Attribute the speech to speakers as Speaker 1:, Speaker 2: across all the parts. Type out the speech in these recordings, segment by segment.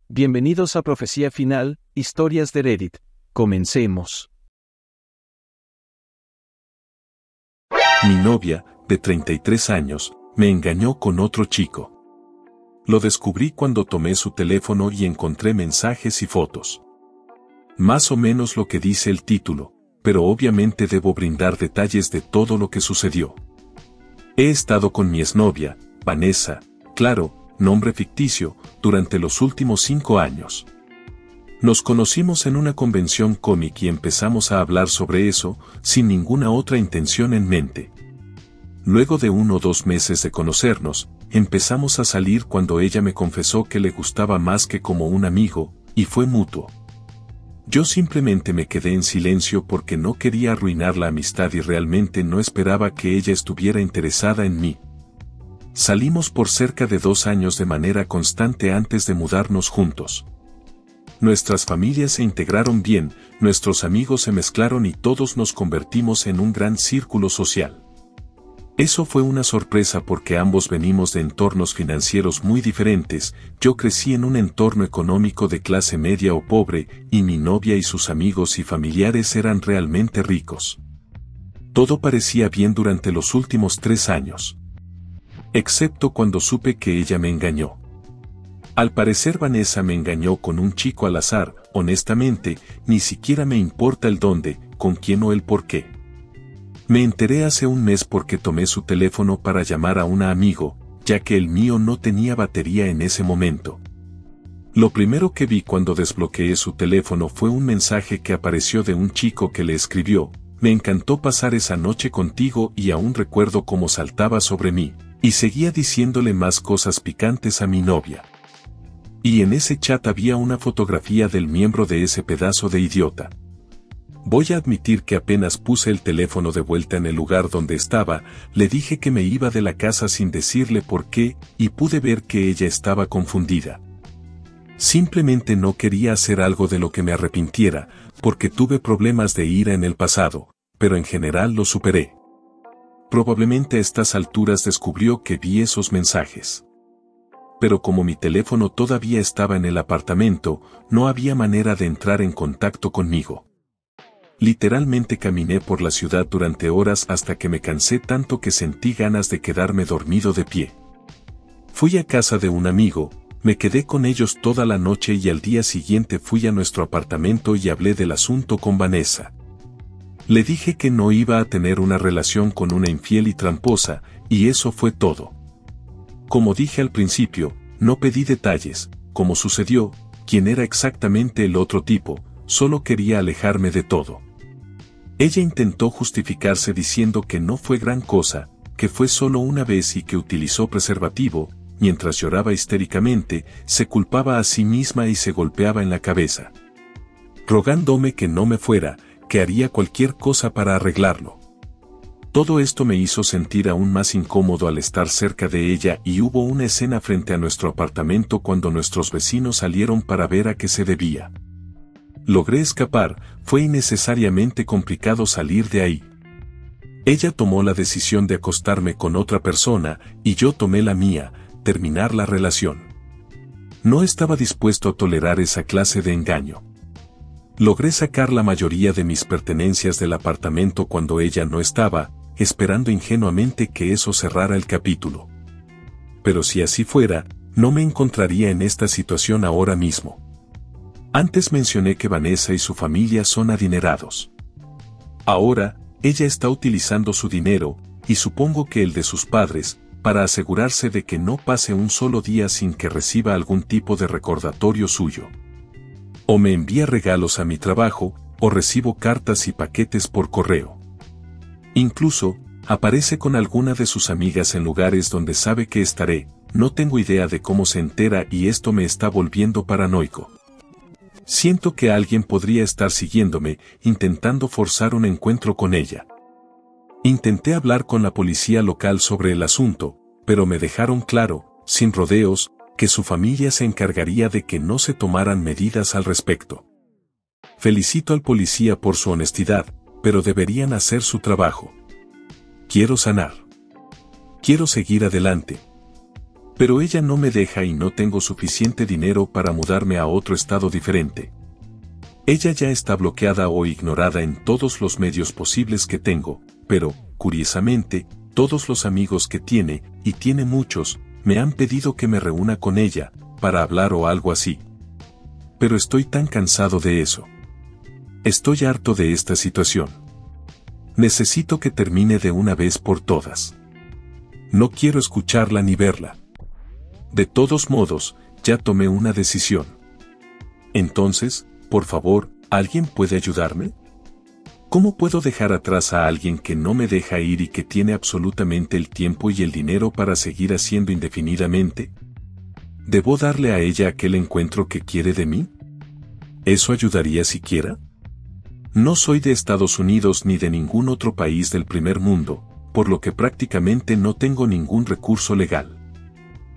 Speaker 1: Bienvenidos a Profecía Final, Historias de Reddit. Comencemos.
Speaker 2: Mi novia, de 33 años, me engañó con otro chico. Lo descubrí cuando tomé su teléfono y encontré mensajes y fotos. Más o menos lo que dice el título, pero obviamente debo brindar detalles de todo lo que sucedió. He estado con mi exnovia, Vanessa, claro, nombre ficticio, durante los últimos 5 años. Nos conocimos en una convención cómic y empezamos a hablar sobre eso, sin ninguna otra intención en mente. Luego de 1 o 2 meses de conocernos, empezamos a salir cuando ella me confesó que le gustaba más que como un amigo, y fue mutuo. Yo simplemente me quedé en silencio porque no quería arruinar la amistad y realmente no esperaba que ella estuviera interesada en mí. Salimos por cerca de 2 años de manera constante antes de mudarnos juntos. Nuestras familias se integraron bien, nuestros amigos se mezclaron y todos nos convertimos en un gran círculo social. Eso fue una sorpresa porque ambos venimos de entornos financieros muy diferentes. Yo crecí en un entorno económico de clase media o pobre, y mi novia y sus amigos y familiares eran realmente ricos. Todo parecía bien durante los últimos 3 años. Excepto cuando supe que ella me engañó. Al parecer Vanessa me engañó con un chico al azar. Honestamente, ni siquiera me importa el dónde, con quién o el por qué. Me enteré hace 1 mes porque tomé su teléfono para llamar a un amigo, ya que el mío no tenía batería en ese momento. Lo primero que vi cuando desbloqueé su teléfono fue un mensaje que apareció de un chico que le escribió: "Me encantó pasar esa noche contigo y aún recuerdo cómo saltaba sobre mí", y seguía diciéndole más cosas picantes a mi novia. Y en ese chat había una fotografía del miembro de ese pedazo de idiota. Voy a admitir que apenas puse el teléfono de vuelta en el lugar donde estaba, le dije que me iba de la casa sin decirle por qué, y pude ver que ella estaba confundida. Simplemente no quería hacer algo de lo que me arrepintiera, porque tuve problemas de ira en el pasado, pero en general lo superé. Probablemente a estas alturas descubrió que vi esos mensajes. Pero como mi teléfono todavía estaba en el apartamento, no había manera de entrar en contacto conmigo. Literalmente caminé por la ciudad durante horas hasta que me cansé tanto que sentí ganas de quedarme dormido de pie. Fui a casa de un amigo, me quedé con ellos toda la noche y al día siguiente fui a nuestro apartamento y hablé del asunto con Vanessa. Le dije que no iba a tener una relación con una infiel y tramposa, y eso fue todo. Como dije al principio, no pedí detalles, cómo sucedió, quién era exactamente el otro tipo, solo quería alejarme de todo. Ella intentó justificarse diciendo que no fue gran cosa, que fue solo una vez y que utilizó preservativo. Mientras lloraba histéricamente, se culpaba a sí misma y se golpeaba en la cabeza, rogándome que no me fuera, que haría cualquier cosa para arreglarlo. Todo esto me hizo sentir aún más incómodo al estar cerca de ella y hubo una escena frente a nuestro apartamento cuando nuestros vecinos salieron para ver a qué se debía. Logré escapar, fue innecesariamente complicado salir de ahí. Ella tomó la decisión de acostarme con otra persona y yo tomé la mía, terminar la relación. No estaba dispuesto a tolerar esa clase de engaño. Logré sacar la mayoría de mis pertenencias del apartamento cuando ella no estaba, esperando ingenuamente que eso cerrara el capítulo. Pero si así fuera, no me encontraría en esta situación ahora mismo. Antes mencioné que Vanessa y su familia son adinerados. Ahora, ella está utilizando su dinero, y supongo que el de sus padres, para asegurarse de que no pase un solo día sin que reciba algún tipo de recordatorio suyo. O me envía regalos a mi trabajo, o recibo cartas y paquetes por correo. Incluso, aparece con alguna de sus amigas en lugares donde sabe que estaré. No tengo idea de cómo se entera y esto me está volviendo paranoico. Siento que alguien podría estar siguiéndome, intentando forzar un encuentro con ella. Intenté hablar con la policía local sobre el asunto, pero me dejaron claro, sin rodeos, que su familia se encargaría de que no se tomaran medidas al respecto. Felicito al policía por su honestidad, pero deberían hacer su trabajo. Quiero sanar. Quiero seguir adelante. Pero ella no me deja y no tengo suficiente dinero para mudarme a otro estado diferente. Ella ya está bloqueada o ignorada en todos los medios posibles que tengo, pero, curiosamente, todos los amigos que tiene, y tiene muchos, me han pedido que me reúna con ella, para hablar o algo así. Pero estoy tan cansado de eso. Estoy harto de esta situación. Necesito que termine de una vez por todas. No quiero escucharla ni verla. De todos modos, ya tomé una decisión. Entonces, por favor, ¿alguien puede ayudarme? ¿Cómo puedo dejar atrás a alguien que no me deja ir y que tiene absolutamente el tiempo y el dinero para seguir haciendo indefinidamente? ¿Debo darle a ella aquel encuentro que quiere de mí? ¿Eso ayudaría siquiera? No soy de Estados Unidos ni de ningún otro país del primer mundo, por lo que prácticamente no tengo ningún recurso legal.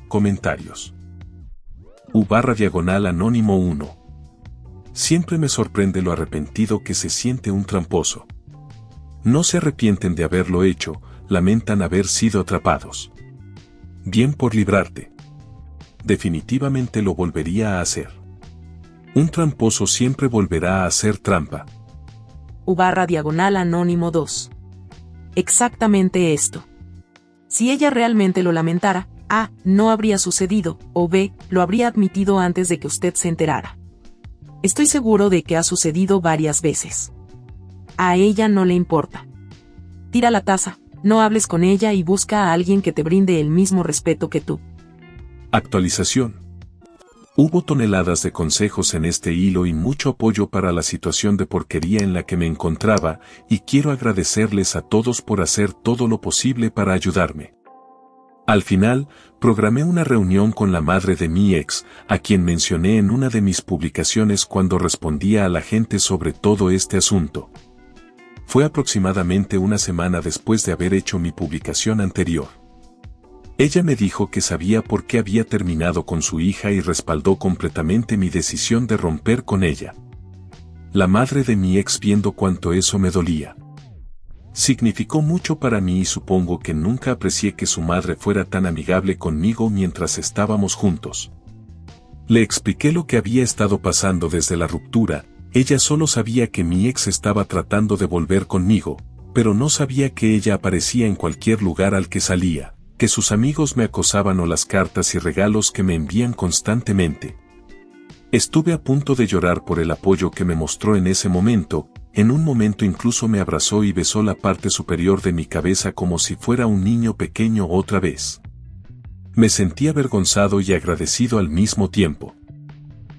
Speaker 2: Comentarios. U/Anónimo 1. Siempre me sorprende lo arrepentido que se siente un tramposo. No se arrepienten de haberlo hecho, lamentan haber sido atrapados. Bien por librarte. Definitivamente lo volvería a hacer. Un tramposo siempre volverá a hacer trampa.
Speaker 3: U/Anónimo 2. Exactamente esto. Si ella realmente lo lamentara, A, no habría sucedido, o B, lo habría admitido antes de que usted se enterara. Estoy seguro de que ha sucedido varias veces. A ella no le importa. Tira la taza, no hables con ella y busca a alguien que te brinde el mismo respeto que tú.
Speaker 2: Actualización. Hubo toneladas de consejos en este hilo y mucho apoyo para la situación de porquería en la que me encontraba, y quiero agradecerles a todos por hacer todo lo posible para ayudarme. Al final, programé una reunión con la madre de mi ex, a quien mencioné en una de mis publicaciones cuando respondía a la gente sobre todo este asunto. Fue aproximadamente una semana después de haber hecho mi publicación anterior. Ella me dijo que sabía por qué había terminado con su hija y respaldó completamente mi decisión de romper con ella. La madre de mi ex, viendo cuánto eso me dolía, significó mucho para mí y supongo que nunca aprecié que su madre fuera tan amigable conmigo mientras estábamos juntos. Le expliqué lo que había estado pasando desde la ruptura. Ella solo sabía que mi ex estaba tratando de volver conmigo, pero no sabía que ella aparecía en cualquier lugar al que salía, que sus amigos me acosaban o las cartas y regalos que me envían constantemente. Estuve a punto de llorar por el apoyo que me mostró en ese momento. En un momento incluso me abrazó y besó la parte superior de mi cabeza como si fuera un niño pequeño otra vez. Me sentí avergonzado y agradecido al mismo tiempo.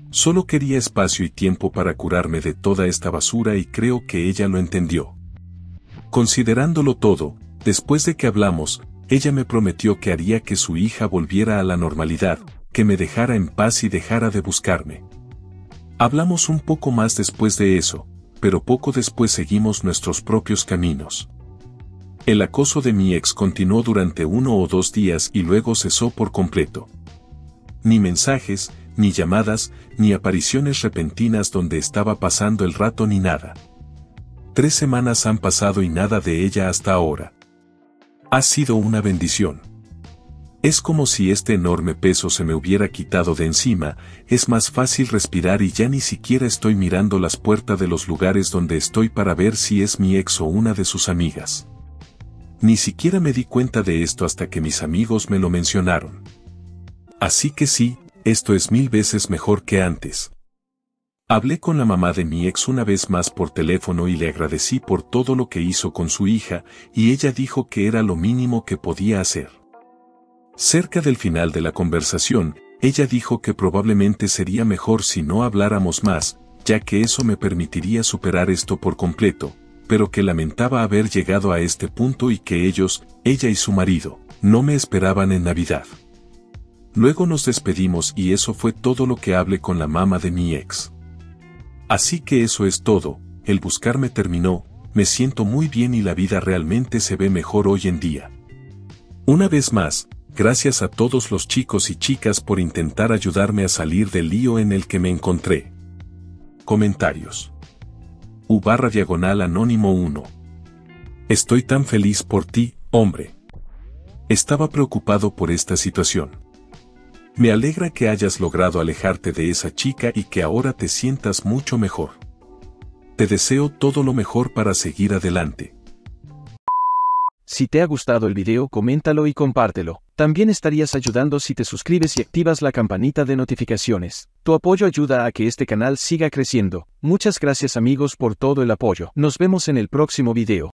Speaker 2: Solo quería espacio y tiempo para curarme de toda esta basura y creo que ella lo entendió. Considerándolo todo, después de que hablamos, ella me prometió que haría que su hija volviera a la normalidad, que me dejara en paz y dejara de buscarme. Hablamos un poco más después de eso, pero poco después seguimos nuestros propios caminos. El acoso de mi ex continuó durante 1 o 2 días y luego cesó por completo. Ni mensajes, ni llamadas, ni apariciones repentinas donde estaba pasando el rato ni nada. 3 semanas han pasado y nada de ella hasta ahora. Ha sido una bendición. Es como si este enorme peso se me hubiera quitado de encima, es más fácil respirar y ya ni siquiera estoy mirando las puertas de los lugares donde estoy para ver si es mi ex o una de sus amigas. Ni siquiera me di cuenta de esto hasta que mis amigos me lo mencionaron. Así que sí, esto es 1000 veces mejor que antes. Hablé con la mamá de mi ex una vez más por teléfono y le agradecí por todo lo que hizo con su hija, y ella dijo que era lo mínimo que podía hacer. Cerca del final de la conversación, ella dijo que probablemente sería mejor si no habláramos más, ya que eso me permitiría superar esto por completo, pero que lamentaba haber llegado a este punto y que ellos, ella y su marido, no me esperaban en Navidad. Luego nos despedimos y eso fue todo lo que hablé con la mamá de mi ex. Así que eso es todo, el buscarme terminó, me siento muy bien y la vida realmente se ve mejor hoy en día. Una vez más, gracias a todos los chicos y chicas por intentar ayudarme a salir del lío en el que me encontré. Comentarios. U/Anónimo 1. Estoy tan feliz por ti, hombre. Estaba preocupado por esta situación. Me alegra que hayas logrado alejarte de esa chica y que ahora te sientas mucho mejor. Te deseo todo lo mejor para seguir adelante.
Speaker 1: Si te ha gustado el video, coméntalo y compártelo. También estarías ayudando si te suscribes y activas la campanita de notificaciones. Tu apoyo ayuda a que este canal siga creciendo. Muchas gracias amigos por todo el apoyo. Nos vemos en el próximo video.